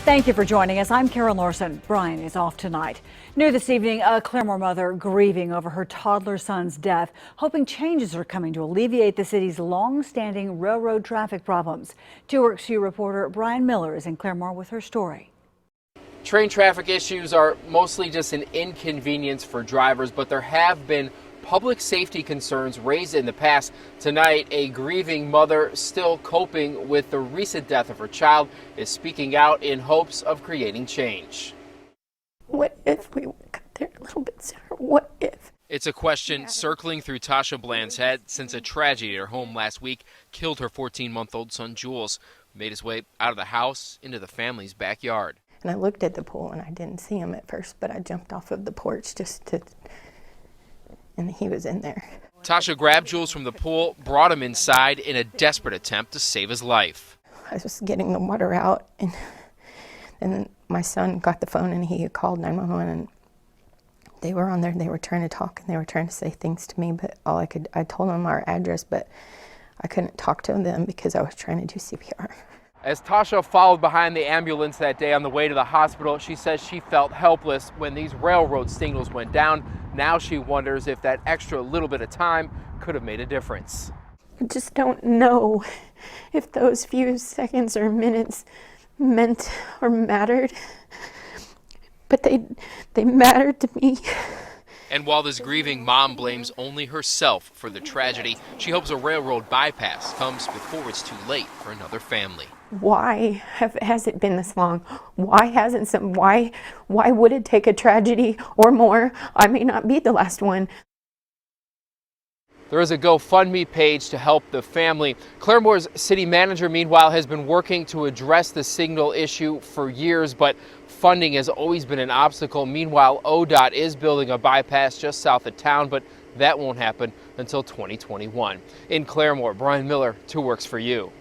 Thank you for joining us. I'm Karen Larson. Brian is off tonight. New this evening, a Claremore mother grieving over her toddler son's death, hoping changes are coming to alleviate the city's long-standing railroad traffic problems. KJRH reporter Brian Miller is in Claremore with her story. Train traffic issues are mostly just an inconvenience for drivers, but there have been public safety concerns raised in the past. Tonight, a grieving mother still coping with the recent death of her child is speaking out in hopes of creating change. What if we got there a little bit sooner? What if? It's a question circling through Tasha Bland's head since a tragedy at her home last week killed her 14-month-old son Jules, who made his way out of the house into the family's backyard. And I looked at the pool and I didn't see him at first, but I jumped off of the porch and he was in there. Tasha grabbed Jules from the pool, brought him inside in a desperate attempt to save his life. I was getting the water out, and then my son got the phone and he had called 911, and they were on there. They were trying to talk and they were trying to say things to me, but I told them our address, but I couldn't talk to them because I was trying to do CPR. As Tasha followed behind the ambulance that day on the way to the hospital, she says she felt helpless when these railroad signals went down. Now she wonders if that extra little bit of time could have made a difference. I just don't know if those few seconds or minutes meant or mattered, but they mattered to me. And while this grieving mom blames only herself for the tragedy, she hopes a railroad bypass comes before it's too late for another family. Why has it been this long? Why would it take a tragedy or more? I may not be the last one. There is a GoFundMe page to help the family. Claremore's city manager, meanwhile, has been working to address the signal issue for years, but funding has always been an obstacle. Meanwhile, ODOT is building a bypass just south of town, but that won't happen until 2021. In Claremore, Brian Miller, KJRH for you.